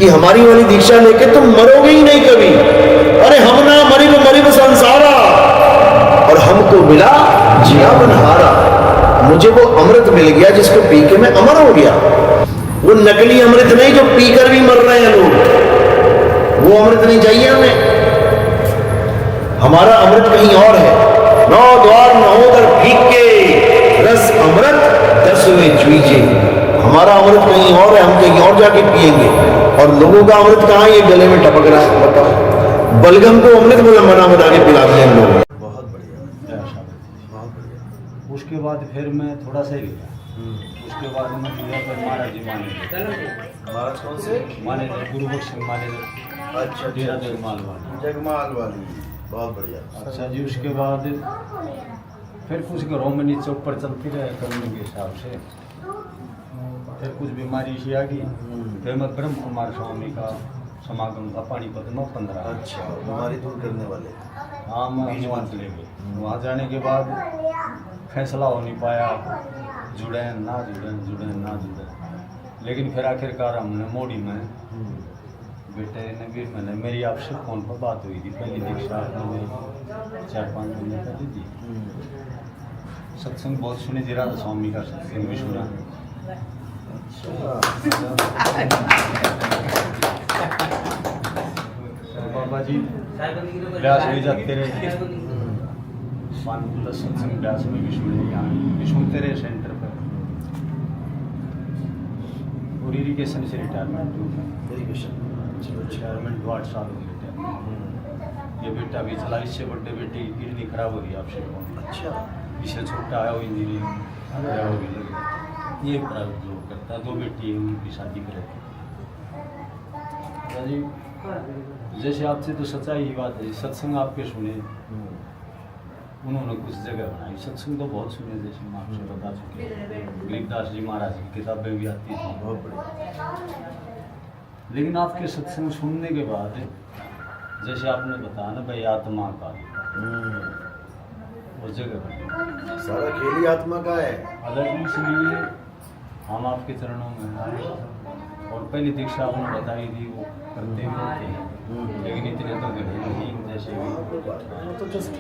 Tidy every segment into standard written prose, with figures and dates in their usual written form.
कि हमारी वाली दीक्षा लेके तुम मरोगे ही नहीं कभी। अरे हम ना मरिब मरिब संसारा, और हमको मिला जिया बनहारा। मुझे वो अमृत मिल गया जिसको पी के मैं अमर हो गया। वो नकली अमृत नहीं जो पीकर भी मर रहे हैं लोग, वो अमृत नहीं चाहिए हमें। हमारा अमृत कहीं और है। नौ द्वार नहोदर फीके, रस अमृत दसवें चुईजे। हमारा अमृत कहीं और है, हम कहीं और जाके पिएंगे। और लोगों का अमृत कहाँ ये गले में टपक रहा है, बताओ। बलगम को अमृत बना बना के पिलाते हैं लोग। बहुत बढ़िया, बहुत बढ़िया। उसके बाद फिर मैं थोड़ा सा ही गया। उसके बाद मैं गया फिर महाराज जी माने। महाराज कौन से? माने गुरु बख्श माने। अच्छा, डेरा जगमाल वाली। जगमाल वाली, बहुत बढ़िया। अच्छा जी, उसके बाद फिर कुछ घरों में नीचे ऊपर चलती रहे करने के हिसाब से। फिर कुछ बीमारी सी आ गई। फिर मैं ब्रह्म कुमार स्वामी का समागम था पानीपत में 15। अच्छा, बीमारी दूर करने वाले। हाँ, मैं वहाँ चले गए। वहाँ जाने के बाद फैसला हो नहीं पाया, जुड़े ना जुड़े, जुड़े ना जुड़े। लेकिन फिर आखिरकार हमने मोड़ी में बेटे ने भी, मैंने मेरी आपसे फ़ोन पर बात हुई थी। पहली दीक्षा आपने 4-5 महीने पहले दी। सत्संग बहुत सुने जी, राधा स्वामी का सत्संग भी सुना। बाबा जी ब्यास भी जाते रहे, सत्संग ब्यास में भी सुने, यहाँ भी सुनते रहे सेंटर पर। और इरीगेशन से रिटायरमेंट हुआ। रिटायरमेंट 8 साल हो गए। ये बेटा भी चला, इससे बड़े बेटे की किडनी खराब हो गई आपसे। अच्छा, इससे छोटा है वो इंजीनियरिंग हो गई। ये प्राइवेट जॉब करता है। 2 बेटी है, उनकी शादी करेगी। जी जैसे आपसे तो सच्चाई ही बात है। सत्संग आपके सुने, उन्होंने कुछ जगह बनाई। सत्संग तो बहुत सुने, जैसे मैं आपसे बता चुके हैं। गरीबदास जी महाराज की किताबें भी आती थी, बहुत बढ़िया। लेकिन आपके सत्संग सुनने के बाद जैसे आपने बताया ना भाई, आत्मा का उस जगह पर सारा खेल ही आत्मा का है। अलग, इसलिए हम आपके चरणों में आए। और पहली दीक्षा आपने बताई थी, वो करते भी थे, लेकिन इतने तो गए नहीं। जैसे तो जस्ट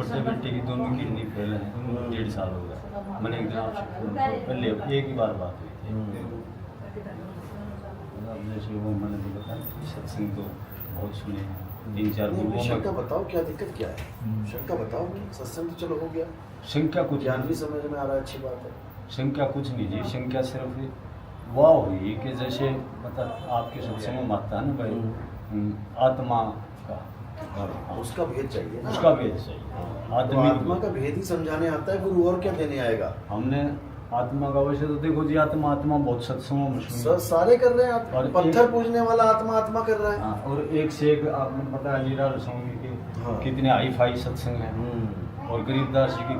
बड़े बेटे की दोनों किडनी फेल है, 1.5 साल हो गया। मैंने एक दिन आपसे पहले एक ही बार बात हुई थी। अब जैसे वो मैंने तो बताया, सत्संग तो बहुत सुने, 3-4 गुरुओं शंका बताओ, क्या दिक्कत क्या है? शंका बताओ। सत्संग तो चलो हो गया, संख्या कुछ ज्ञान भी समझ में आ रहा है, अच्छी बात है। संख्या कुछ नहीं जी। संख्या सिर्फ वाह हुई कि जैसे मतलब आपके सत्संग में आता है ना भाई, आत्मा का, उसका भेद चाहिए ना। उसका भेद चाहिए। आत्मा का भेद ही समझाने आता है गुरु, और क्या देने आएगा? हमने आत्मा का, वैसे तो देखो जी, आत्मा आत्मा बहुत सत्संगों में सुनी। सारे कर रहे हैं। और पत्थर पूजने वाला आत्मा आत्मा कर रहा है। हाँ, और एक से एक आपने पता है जी, राधा स्वामी के कितने हाई फाई सत्संग हैं। और गरीबदास जी की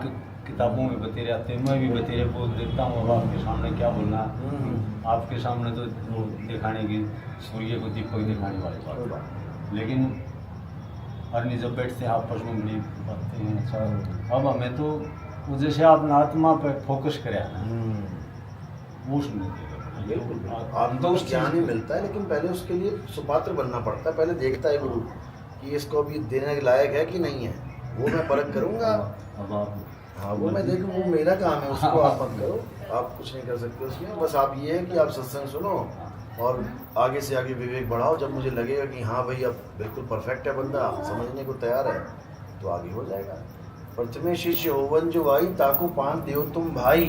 किताबों में बतेरे आते हैं। मैं भी बतेरे बोल देता हूँ। अब आपके सामने क्या बोलना, आपके सामने तो वो दिखाने की, सूर्य को दीपक दिखाने वाली बात। लेकिन अर्नी जब बैठते हैं आपस में बड़ी बातें हैं। अच्छा, अब हमें तो वो जैसे आपने आत्मा पर फोकस कराया ना, वो सुनने बिल्कुल। आप तो उस ज्ञान ही मिलता है, लेकिन पहले उसके लिए सुपात्र बनना पड़ता है। पहले देखता है गुरु कि इसको अभी देने के लायक है कि नहीं है, वो मैं परख करूँगा। अब आप, हाँ, वो मैं देखूँ, वो मेरा काम है, उसको आप मत करो। आप कुछ नहीं कर सकते उसमें। बस आप ये है कि आप सत्संग सुनो और आगे से आगे विवेक बढ़ाओ। जब मुझे लगेगा कि हाँ भाई अब बिल्कुल परफेक्ट है बंदा, समझने को तैयार है, तो आगे हो जाएगा। प्रथमे शिष्य होवन जो भाई, ताको पान देव तुम भाई।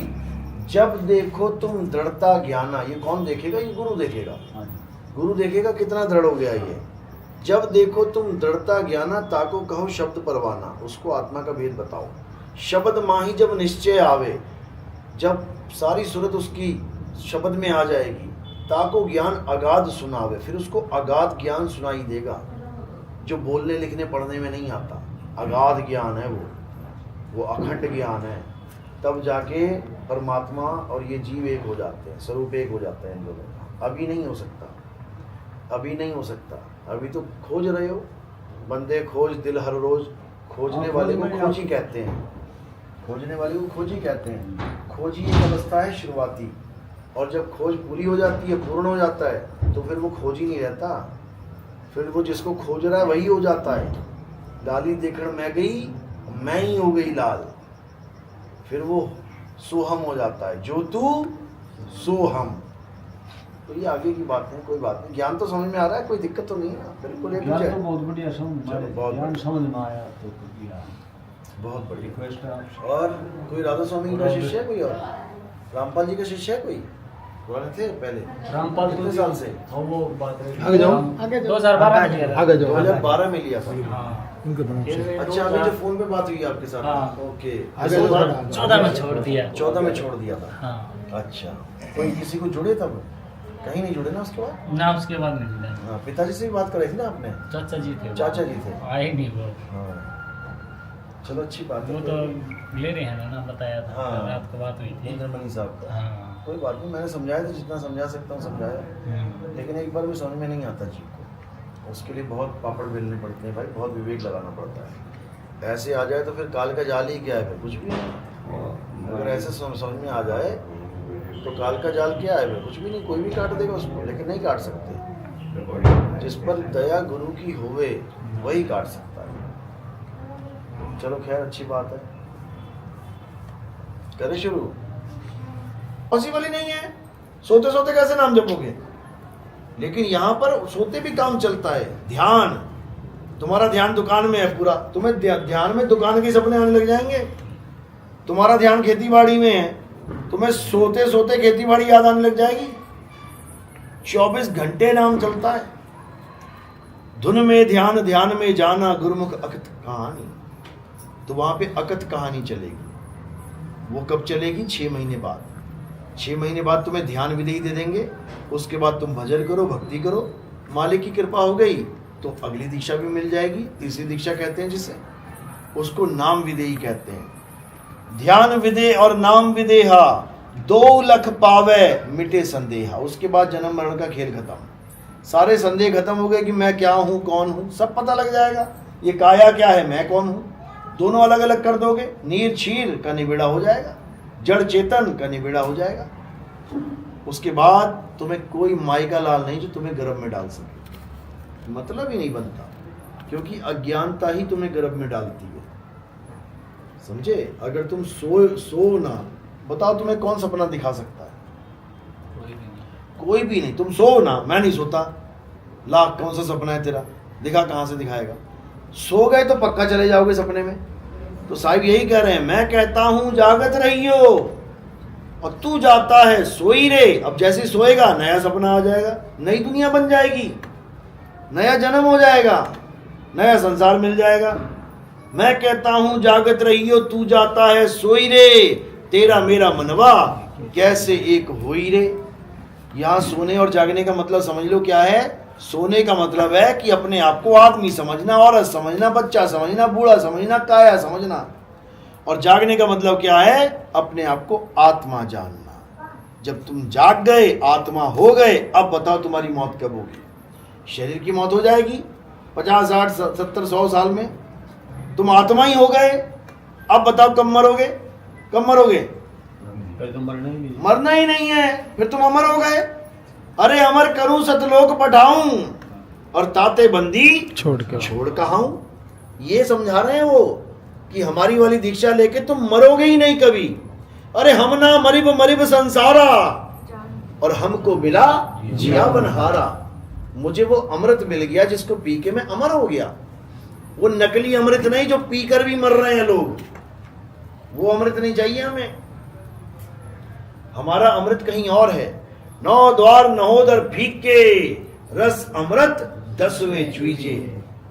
जब देखो तुम दृढ़ता ज्ञाना। ये कौन देखेगा? ये गुरु देखेगा। गुरु देखेगा कितना दृढ़ हो गया ये। जब देखो तुम दृढ़ता ज्ञाना, ताको कहो शब्द परवाना। उसको आत्मा का भेद बताओ। शब्द माही जब निश्चय आवे, जब सारी सूरत उसकी शब्द में आ जाएगी, ताको ज्ञान अगाध सुनावे। फिर उसको अगाध ज्ञान सुनाई देगा, जो बोलने लिखने पढ़ने में नहीं आता। अगाध ज्ञान है वो अखंड ज्ञान है। तब जाके परमात्मा और ये जीव एक हो जाते हैं, स्वरूप एक हो जाता है इन लोगों का। अभी नहीं हो सकता, अभी नहीं हो सकता। अभी तो खोज रहे हो, बंदे खोज दिल हर रोज। खोजने वाले को खोजी कहते हैं, खोजने वाले को खोजी कहते हैं। खोजी एक अवस्था है शुरुआती, और जब खोज पूरी हो जाती है, पूर्ण हो जाता है, तो फिर वो खोज ही नहीं रहता, फिर वो जिसको खोज रहा है वही हो जाता है। लाली देखण मैं गई, मैं ही हो गई लाल, फिर वो सोहम हो जाता है, जो तू सोहम। तो ये आगे की बात है, कोई बात नहीं। ज्ञान तो समझ में आ रहा है, कोई दिक्कत तो नहीं है ना? बिल्कुल एक ज्ञान है। तो बहुत बढ़िया समझ चलो, बहुत ज्ञान बढ़िया। समझ में आया तो किया। बहुत बढ़िया। रिक्वेस्ट है आपसे। और कोई राधा स्वामी का शिष्य है कोई? और रामपाल जी का शिष्य है कोई? पुराने थे पहले? रामपाल कितने साल से? हाँ वो बात रही। आगे जाओ। आगे 2012 में लिया था। आगे जाओ। 2012 में लिया था। हाँ। उनके बना से। अच्छा, अभी जो फोन पे बात हुई आपके साथ? हाँ। ओके। आगे जाओ, आगे। 14 में छोड़ दिया। 14 में छोड़ दिया था। हाँ अच्छा, कोई किसी को जुड़े तब? कहीं नहीं जुड़े ना उसके बाद? ना, उसके बाद नहीं जुड़ा। हाँ, पिताजी से भी बात कराई थी ना आपने? चाचा जी थे, चाचा जी थे। आए नहीं वो। हाँ, चलो अच्छी बात वो है। तो ले रहे हैं ना, बताया था हाँ। रात को बात हुई थी। इंद्रमणि साहब का। हाँ। कोई बात नहीं, मैंने समझाया था, जितना समझा सकता हूँ समझाया, लेकिन एक बार भी समझ में नहीं आता जी को। उसके लिए बहुत पापड़ बेलने पड़ते हैं भाई, बहुत विवेक लगाना पड़ता है। ऐसे आ जाए तो फिर काल का जाल ही क्या है, फिर कुछ भी नहीं। अगर ऐसे समझ में आ जाए तो काल का जाल क्या है, फिर कुछ भी नहीं, कोई भी काट देगा उसको, लेकिन नहीं काट सकते। जिस पर दया गुरु की होवे वही काट सकता है। चलो खैर, अच्छी बात है, करें शुरू। पॉसिबल ही नहीं है, सोते सोते कैसे नाम जपोगे? लेकिन यहाँ पर सोते भी काम चलता है। ध्यान, तुम्हारा ध्यान दुकान में है पूरा, तुम्हें ध्यान में दुकान के सपने आने लग जाएंगे। तुम्हारा ध्यान खेती बाड़ी में है, तुम्हें सोते सोते खेती बाड़ी याद आने लग जाएगी। 24 घंटे नाम चलता है। धुन में ध्यान, ध्यान में जाना, गुरुमुख अकथ कहानी। तो वहां पे अकथ कहानी चलेगी। वो कब चलेगी? 6 महीने बाद। 6 महीने बाद तुम्हें ध्यान विधि दे देंगे। उसके बाद तुम भजन करो, भक्ति करो, मालिक की कृपा हो गई तो अगली दीक्षा भी मिल जाएगी। तीसरी दीक्षा कहते हैं जिसे, उसको नाम विधेयी कहते हैं। ध्यान विदे और नाम विदेहा 2 लख पावे मिटे संदेहा। उसके बाद जन्म मरण का खेल खत्म, सारे संदेह खत्म हो गए कि मैं क्या हूं, कौन हूं, सब पता लग जाएगा। ये काया क्या है, मैं कौन हूं, दोनों अलग अलग कर दोगे। नीर क्षीर का निबिड़ा हो जाएगा, जड़ चेतन का निबिड़ा हो जाएगा। उसके बाद तुम्हें कोई माई का लाल नहीं जो तुम्हें गर्भ में डाल सके, मतलब ही नहीं बनता, क्योंकि अज्ञानता ही तुम्हें गर्भ में डालती है। समझे? अगर तुम सो ना, बताओ तुम्हें कौन सपना दिखा सकता है? कोई भी नहीं। तुम सो ना, मैं नहीं सोता, लाख कौन सा सपना है तेरा, दिखा, कहां से दिखाएगा? सो गए तो पक्का चले जाओगे सपने में। तो साहिब यही कह रहे हैं, मैं कहता हूं जागत रहियो और तू जाता है सोई रे। अब जैसे सोएगा नया सपना आ जाएगा, नई दुनिया बन जाएगी, नया जन्म हो जाएगा, नया संसार मिल जाएगा। मैं कहता हूं जागत रहियो, तू जाता है सोई रे, तेरा मेरा मनवा कैसे एक होई रे। यहां सोने और जागने का मतलब समझ लो क्या है। सोने का मतलब है कि अपने आप को आदमी समझना, औरत समझना, बच्चा समझना, बूढ़ा समझना, काया समझना। और जागने का मतलब क्या है? अपने आप को आत्मा जानना। जब तुम जाग गए, आत्मा हो गए, अब बताओ तुम्हारी मौत कब होगी? शरीर की मौत हो जाएगी 50, 60, 70, 100 साल में, तुम आत्मा ही हो गए। अब बताओ कब मरोगे? कब मरोगे? फिर तो मरना ही नहीं है, फिर तुम अमर हो गए। अरे अमर करूं सतलोक पठाऊं और ताते बंदी छोड़ कहाऊं। ये समझा रहे हैं वो कि हमारी वाली दीक्षा लेके तुम मरोगे ही नहीं कभी। अरे हम ना मरिब मरिब संसारा और हमको मिला जिया बनहारा। मुझे वो अमृत मिल गया जिसको पी के मैं अमर हो गया। वो नकली अमृत नहीं जो पीकर भी मर रहे हैं लोग, वो अमृत नहीं चाहिए हमें। हमारा अमृत कहीं और है। 9 द्वार नहोदर फीके, रस अमृत 10वें चुईजे।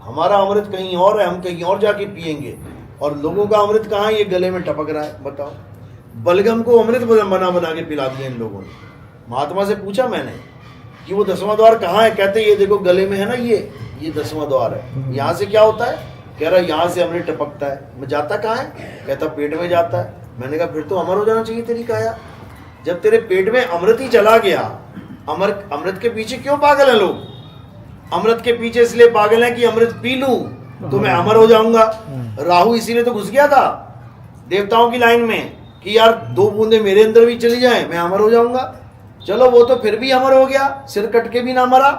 हमारा अमृत कहीं और है, हम कहीं और जाके पिएंगे। और लोगों का अमृत कहाँ? ये गले में टपक रहा है। बताओ, बलगम को अमृत बना बना के पिला दिया इन लोगों ने। महात्मा से पूछा मैंने कि वो 10वां द्वार कहाँ है? कहते ये देखो गले में है ना, ये 10वां द्वार है। यहाँ से क्या होता है? कह रहा यहाँ से अमृत टपकता है। मैं जाता कहाँ है? कहता पेट में जाता है। मैंने कहा फिर तो अमर हो जाना चाहिए तेरी काया। जब तेरे पेट में अमृत ही चला गया, अमृत के पीछे क्यों पागल है लोग? अमृत के पीछे इसलिए पागल है कि अमृत पी लूं तो मैं अमर हो जाऊंगा। राहु इसीलिए तो घुस गया था देवताओं की लाइन में कि यार 2 बूंदे मेरे अंदर भी चली जाए, मैं अमर हो जाऊंगा। चलो वो तो फिर भी अमर हो गया, सिर कट के भी ना मरा।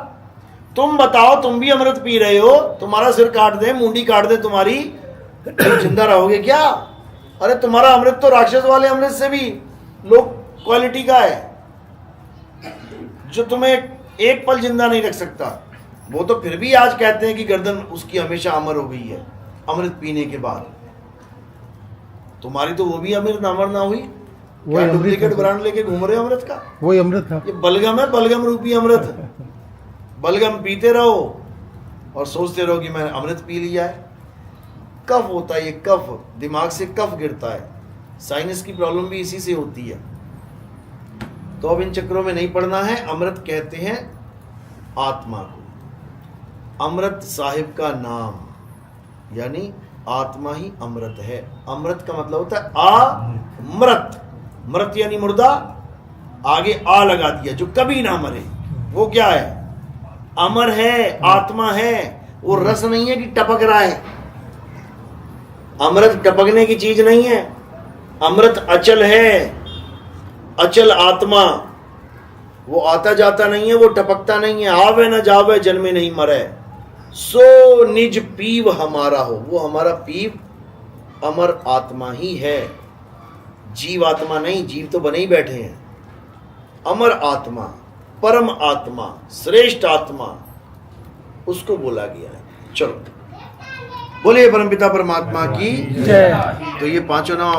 तुम बताओ, तुम भी अमृत पी रहे हो, तुम्हारा सिर काट दे, मुंडी काट दे तुम्हारी, जिंदा रहोगे क्या? अरे तुम्हारा अमृत तो राक्षस वाले अमृत से भी लो क्वालिटी का है, जो तुम्हें एक पल जिंदा नहीं रख सकता। वो तो फिर भी आज कहते हैं कि गर्दन उसकी हमेशा अमर हो गई है अमृत पीने के बाद। तुम्हारी तो वो भी अमृत अमर ना हुई, क्या डुप्लीकेट ब्रांड लेके घूम रहे हो अमृत का? वही अमृत था। ये बलगम है, बलगम रूपी अमृत। बलगम पीते रहो और सोचते रहो कि मैंने अमृत पी लिया है। कफ होता है ये, कफ, दिमाग से कफ गिरता है। साइनस की प्रॉब्लम भी इसी से होती है। तो अब इन चक्रों में नहीं पड़ना है। अमृत कहते हैं आत्मा को। अमृत साहिब का नाम, यानी आत्मा ही अमृत है। अमृत का मतलब होता है अमृत। मृत यानी मुर्दा, आगे आ लगा दिया, जो कभी ना मरे। वो क्या है? अमर है, आत्मा है। वो रस नहीं है कि टपक रहा है। अमृत टपकने की चीज नहीं है। अमृत अचल है, अचल आत्मा। वो आता जाता नहीं है, वो टपकता नहीं है। आवे न जावे, जन्मे नहीं मरे। सो निज पीव हमारा हो। वो हमारा पीव अमर आत्मा ही है, जीव आत्मा नहीं। जीव तो बने ही बैठे हैं। अमर आत्मा, परम आत्मा, श्रेष्ठ आत्मा, उसको बोला गया है। चलो बोलिए परमपिता परमात्मा की जय। तो ये पांचों नाम